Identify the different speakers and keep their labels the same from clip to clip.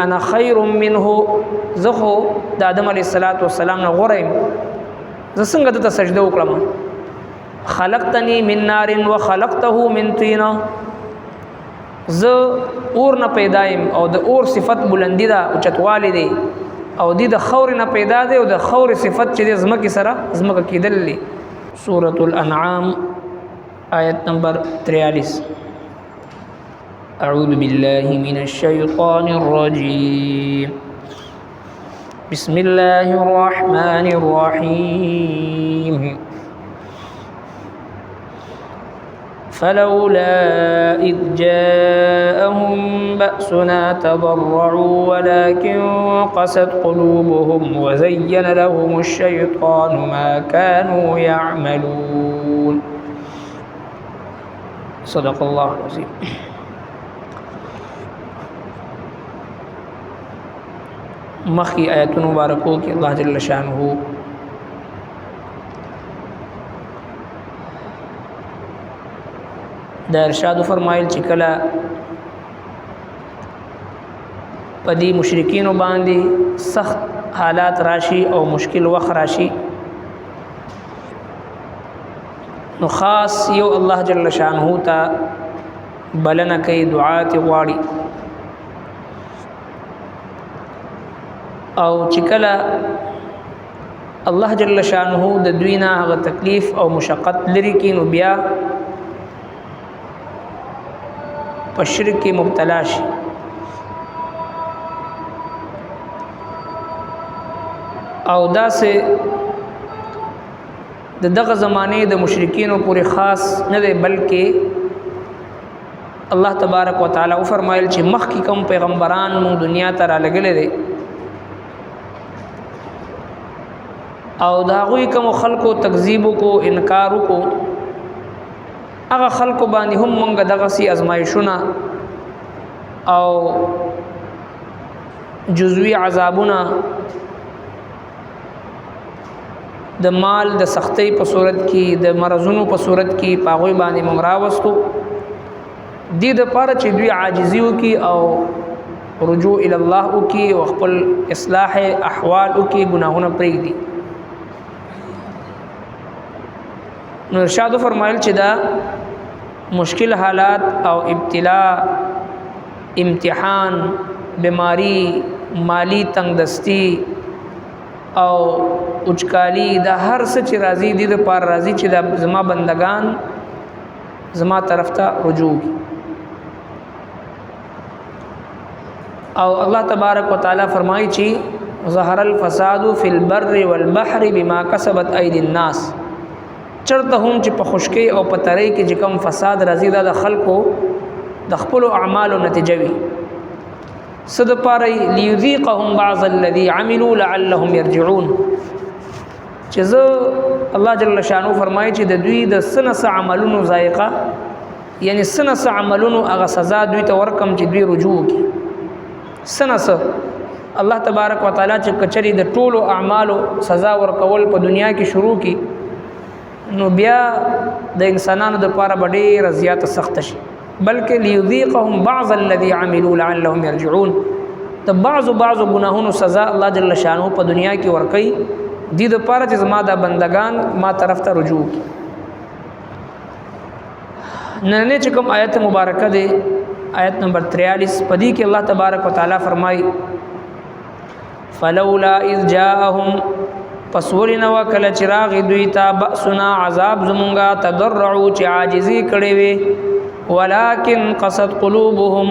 Speaker 1: انا خیر منه زخو د آدم علیه السلام نه غوړم زه څنګه ته سجده وکړم خلقتنی من نار وخلقته من طین ز اور نه پیدایم او د اور صفت بلندی دا او چتوالی دی او د خور نه پیدا دی او د خور صفت چې د زمکه سره زمکه کېدل سورۃ الانعام آیت نمبر 43 اعوذ بالله من الشیطان الرجیم بسم الله الرحمن الرحیم فلولا إذ جاءهم بأسنا تضرعوا ولكن قست قلوبهم وزين لهم الشيطان ما كانوا يعملون صدق الله العظيم مخي آيات مباركو کی اللہ جل شانہ دا ارشاد فرمایل چې کله پدی مشرکین باندې سخت حالات راشي او مشکل وخت راشي نو خاص یو الله جل شانه ته بلنه کوي دعا ته غواړي او چې کله الله جل شانه د دوی نه هغه تکلیف او مشقت لري کینو بیا په شرک کې مبتلا شي او دا سه دغه زمانه د مشرکین پورې خاص نه دی بلکې الله تبارک وتعالى فرمایل چې مخکې کوم پیغمبران مون دنیا ته را لګلې دي او دا غوي کوم خلکو تکذیب کو انکار کو هغه خلکو باندې هم مونږ دغه سي ازمایښونه او جزوی عذابونه د مال د سختۍ په صورت کې د مرزونو په صورت کې پاغوي باندې مونږ راوستو دې د پاره چې دوی عاجزي وکي او رجوع ال الله وکي او خپل اصلاح احوال وکي ګناهونه پرېږدي نو ارشاد فرمایل چې دا مشکل حالات او ابتلا امتحان بیماری مالی تنگ دستی او اچکالی دا هر څه چې راځي دي د پار راځي چې دا زما بندگان زما طرف ته رجوع او الله تبارک وتعالى فرمایي چې ظهر الفساد فی البر والبحر بما کسبت ایدی الناس چرته هم چې په خشکی او په تری کې چې کوم فساد راځي دا د خلکو د خپل اعمالو نتیجه وي صد پاره ليذيقهم بعض الذي عملوا لعلهم يرجعون چې الله جل شانو فرمایي چې د دوی د سنس عملونو ذائقه یعنی سنس عملونو هغه سزا دوی ته ورکم چې دوی رجوع کی سنس الله تبارک وتعالى چې کچري د ټولو اعمالو سزا ورکول په دنیا کې شروع کی نو بیا د انسانانو د پاره ډېر زیات سخت شي بلکې ليذيقهم بعض الذي عملوا لعلهم يرجعون ته بعض گناهونو سزا الله جل شانه په دنیا کې ورکي دي د پاره چې زما د بندگان ما طرف ته رجوع کی نن چې کوم آیت مبارکه ده آیت نمبر 43 پدې کې الله تبارک وتعالى فرمایي فلولا اذ جاءهم پسورنا وکل چراغ دوی تا بأسنا عذاب زمونگا تضرعو چی عاجزی کڑی وی ولكن قصد قلوبهم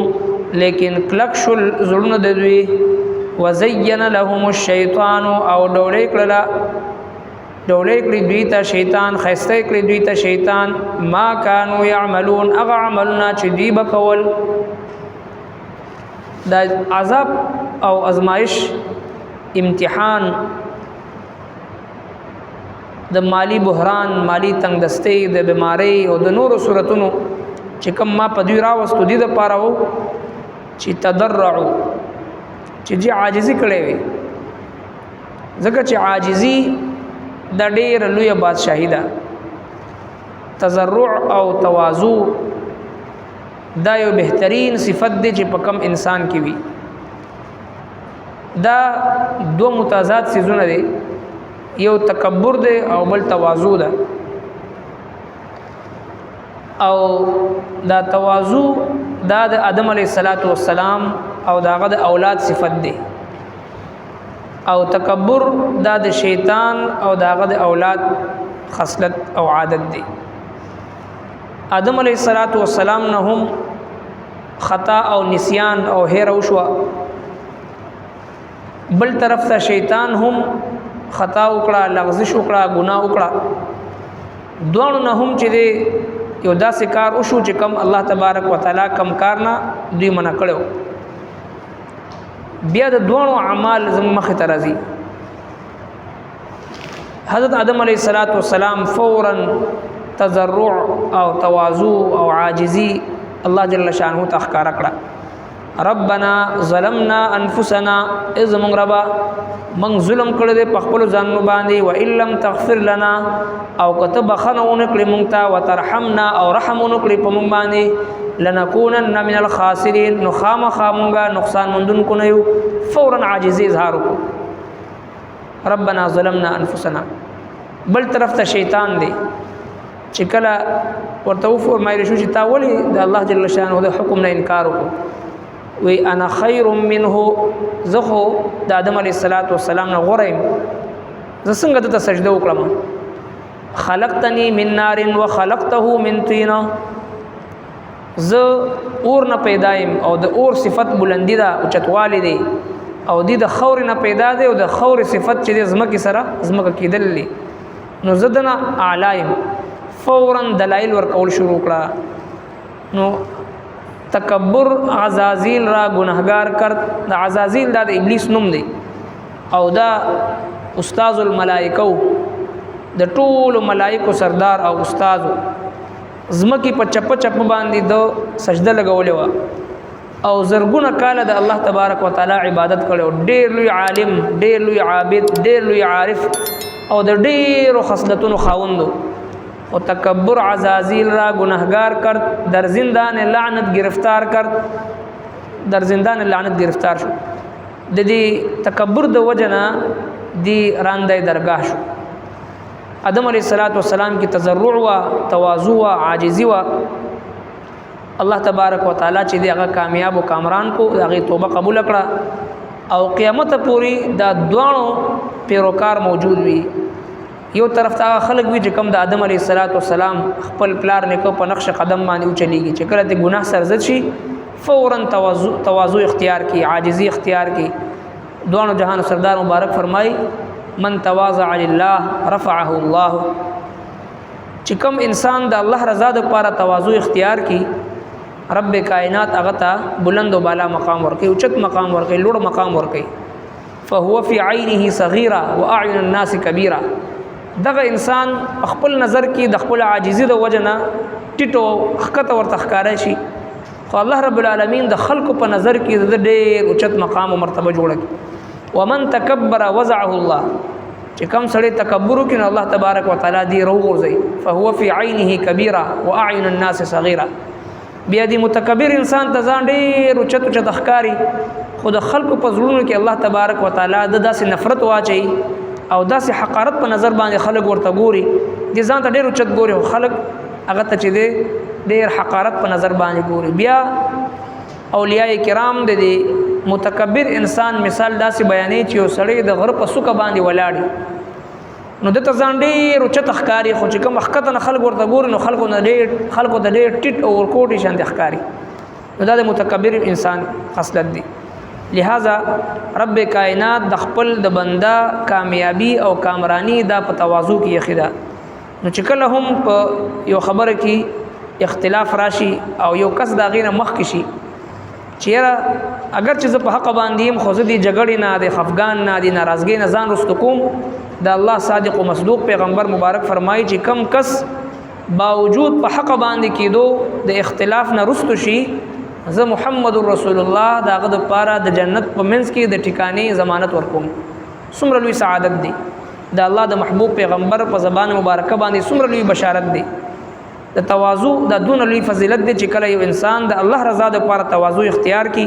Speaker 1: لیکن کلکشل زرن دوی وزین لهم الشیطان او دولی کړی دوی ته شیطان خسته کړی دوی ته شیطان ما كانوا يعملون اغه عملنا چې دوی بکول دا عذاب او ازمایش امتحان د مالی بحران مالی تنگ دستی د بیماری او د نور صورتونو چې کوم ما په دوی راوستو دي د پاره وو چې تضرعوا چې جی عاجزی کړي وي ځکه چې عاجزی د ډېر لوی بادشاہي ده تضرع او تواضع دا یو بهترین صفت دی چې په کم انسان کې وي دا دو متضاد سيزونه دي، یو تکبر دی او بل تواضع ده. او دا تواضع دا د آدم علیه السلام او داغه د اولاد صفت دی، او تکبر دا د شیطان او داغه د اولاد خصلت او عادت دی. آدم علیه السلام نه هم خطا او نسیان او هیر او شوا، بل طرف ته شیطان هم خطا وکړه، لغزش وکړه، ګناه وکړه. دوانو نه هم چې دی یو داسې کار وشو چې کم الله تبارک وتعالی کم کار نه دوی منع کړو. بیا د دوانو اعمال زموږ مخې ته راځي. حضرت آدم علیه السلام فورا تضرع او تواضع او عاجزی الله جل شانه ته ښکاره کړه. ربنا ظلمنا انفسنا، اذ من ربا من ظلم کړی دی په خپل ځانونو باندې، و ان لم تغفر لنا او کتب خنون کړی مونږ ته، وترحمنا او رحم نکړي په مونږ باندې، لنکونن من الخاسرین، نو خامخا مونږه نقصان مندونکو نه یو. فورا عاجزی اظهار وکړو، ربنا ظلمنا انفسنا. بل طرف ته شیطان دی چې کله ورته وفرمایل شو چې تا ولې د الله جل شانه د حکم نه انکار وکړو، وی انا خیر منه، زخو د آدم علیه السلام نه غوره یم، زه څنګه دته سجده وکړم؟ خلقتنی من نار وخلقته من طین، زه اور نه پیدا یم او د اور صفت بلندی ده، اوچتوالی دی، او دی د خور نه پیدا دی او د خور صفت چې د ځمکې سره ځمکه کېدل دی، نو زه دنه اعلی یم. فورا دلایل ورکول شروع کړه. نو تکبر عزازیل را گناهگار کرد. دا عزازیل دا د ابلیس نوم دی او دا استاذ الملائکو، د ټولو ملائکو سردار او استاد. زمکی په چپ چپ باندې د سجده لګولې و او زرګونه کاله د الله تبارک وتعالى عبادت کړو. ډېر لوی عالم، ډېر لوی عابد، ډېر لوی عارف او د ډېرو خصلتونو خاوندو. و تکبر عزازیل را گناهگار کرد، در زندان لعنت گرفتار کرد، در زندان لعنت گرفتار شو. د دې تکبر د وجنا دی رانده درگاه شو. آدم علیه السلام کی تضرع و تواضع و عاجزی و الله تبارک وتعالی چې دی هغه کامیاب او کامران کو، هغه توبه قبول کړه او قیامت پوری دا دوانو پیروکار موجود وي. یو طرف ته خلک وي چې کوم د آدم علیه السلام خپل پلار نیکو په نقش قدم باندې وچلیږي، چې کله د ګناه سرزد شي فورا تواضع اختیار کی، عاجزی اختیار کی. دوانو جهان سردار مبارک فرمای من تواضع لله رفعه الله، چې کوم انسان د الله رضا د لپاره تواضع اختیار کی، رب کائنات هغه ته بلند او بالا مقام ورکوي، اوچت مقام ورکوي، لوړ مقام ورکوي. فهو فی عینه صغیرا واعین الناس کبیرا. دغه انسان خپل نظر کې د خپل عاجزی د وجنه ټیټو حقیقت ورته ښکارا شي، خو الله رب العالمین د خلکو په نظر کې د ډېر اوچت مقام او مرتبه جوړ کړي. ومن تکبر وضعه الله، چې کوم سړی تکبر وکړي الله تبارک وتعالى دی روغورځي. فهو فی عینه کبیرا واعین الناس صغیرا. بیا دی متکبر انسان ته ځان ډېر اوچت اوچت ښکاري، خو د خلکو په زړونو کې الله تبارک وتعالى د داسې نفرت واچي او داسې حقارت په نظر باندې خلک ورته ګوري، دې ځان ته ډېر اوچت ګوري او خلک هغه ته چې دی ډېر حقارت په نظر باندې ګوري. بیا اولیاء کرام د دې متکبر انسان مثال داسې بیانې چې یو سړی د غره په څوکه باندې ولاړ، نو دته ځان ډېر اوچت ښکاري، خو چې کوم حقیقت نه خلک ورته ګوري نو خلکو د ډېر ټیټ او ورکوټي شان ښکاري. نو دا د متکبر انسان خصلت دی. لہذا رب کائنات د خپل د بنده کامیابی او کامرانی دا په تواضع کې یخیدا. نو چې کله هم په یو خبره کې اختلاف راشي او یو کس دا غینه مخ کې شي چیرې اگر چې زه په حق باندې يم، خو زه دې جګړې نه، د خفګان نه، د ناراضګۍ نه ځان رستو کوم. د الله صادق او مصدوق پیغمبر مبارک فرمایي چې کم کس باوجود په حق باندې کېدو د اختلاف نه رستو شي، زه محمد رسول الله داغه د پاره د جنت په منځ کې د ټیکانې ضمانت ورکوم. څومره لوی سعادت دی د الله د محبوب پیغمبر په زبان مبارکه باندې، څومره لوی بشارت دی. د تواضع د دون لوی فضیلت دی چې کله یو انسان د الله رضا د لپاره تواضع اختیار کی،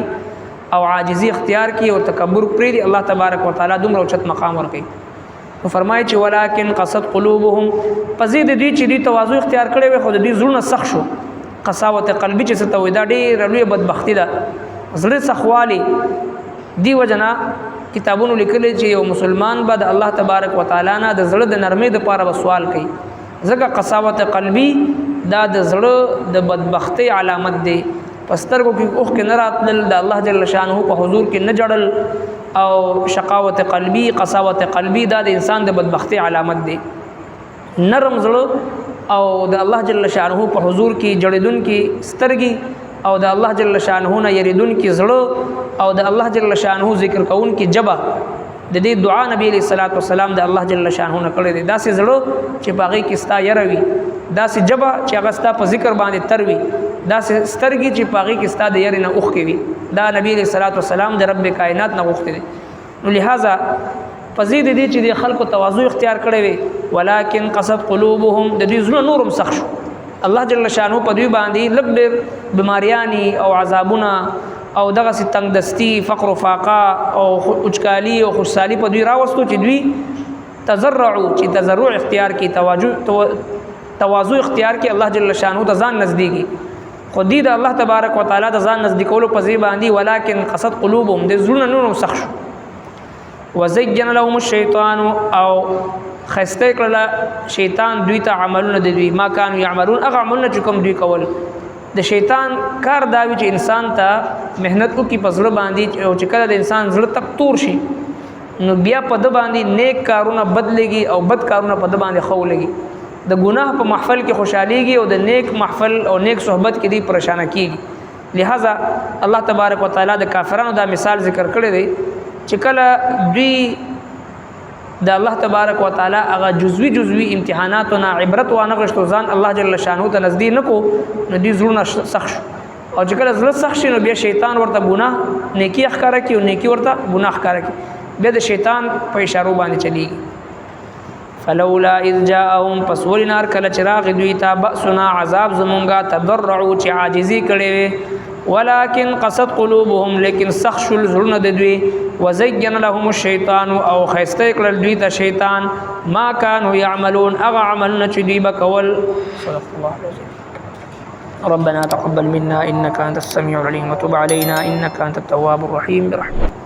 Speaker 1: او عاجزی اختیار کی او تکبر پری الله تبارک وتعالى دومره اوچت مقام ورکړي. نو فرمایي چې ولکن قصد قلوبهم پزید دي چې دي تواضع اختیار کړي وي خو دې زړه سخت شو. قساوت قلبي چې څه ته وي دا ډېره لویه بدبختي ده. زړه سخوالي دی وجنا کتابونو لیکلي چې یو مسلمان به د الله تبارک وتعالى نه د زړه د نرمۍ لپاره سوال کوي. ځکه قساوت قلبي دا د زړه د بدبختی علامت دی. پسترګو کې اوخ کې نه راتلل د الله جل شانه په حضور کې نه جړل او شقاوت قلبي قساوت قلبي دا د انسان د بدبختی علامت دی. نرم زړه او د الله جل شانه په حضور کې جړیدون کې سترګي او د الله جل شانه نه یریدون کې زړه او د الله جل شانه ذکر کوون کې جبه د دې دعا نبی علیہ الصلوۃ والسلام د الله جل شانه نه کړی دی. داسې زړه چې باغی کې ستا یروي، داسې جبه چې هغه ستا په ذکر باندې تروي، داسې سترګې چې باغی کې ستا د یری نه اوښکې وي. دا نبی علیہ الصلوۃ والسلام د رب کائنات نه غوښتي دي. نو لہذا پزید دي چې د خلکو تواضع اختیار کړي وي ولکن قصد قلوبهم د دې زړه نورم سخت شو. الله جل شانه په دوی باندې لږ ډېر بیماریانی او عذابونه او دغه سي تنگ دستی فقر و فاقه او اوچکالی او خوشحالي په دوی راوستو چې دوی تزرعوا چې تزرع اختیار کی تواضع اختیار کی الله جل شانه ته ځان نزدیکی خو دې د الله تبارک وتعالى ته ځان نزدیکولو په ځای باندې ولکن قصد قلوبهم د زړه نورم سخت شو. وزين لهم الشیطان او خسته کړه شیطان دوی ته عملونه د دوی ما كانوا يعملون هغه عملونه چې کوم دوی کول. د شیطان کار دا وی چې انسان ته مهنت کو کی پزړه باندې او چې کله د انسان زړه تک تور شي نو بیا په د باندې نیک کارونه بدلېږي او بد کارونه په د باندې خولېږي. د ګناه په محفل کې خوشحاليږي او د نیک محفل او نیک صحبت کې دی پریشان کیږي. لہذا الله تبارک وتعالى د کافرانو دا مثال ذکر کړی دی چې کله دوی د الله تبارک وتعالى هغه جزوي امتحاناتونه عبرت وانه غشتو ځان الله جل شانه ته نزدې نکو نو دې زړونه سخت شو. او چې کله زړه سخت شي نو بیا شیطان ورته ګناه نیکی ښکارا کوي او نیکی ورته ګناه ښکارا کوي. بیا د شیطان په اشارو باندې چلیږي. فلولا اذ جاءهم پس ولنار کله چراغ دوی ته بأسنا عذاب زمونږه تضرعوا چې عاجزي کړي ولكن قصد قلوبهم لیکن سخت شول زړونه د دوی. وزين لهم الشیطان او خسته کړل دوی ته شیطان ما كانوا يعملون هغه عملونه چې دوی بکول. صدق الله العظیم. ربنا تقبل منا انك انت السميع العليم وتب علينا انك انت التواب الرحيم برحمتك.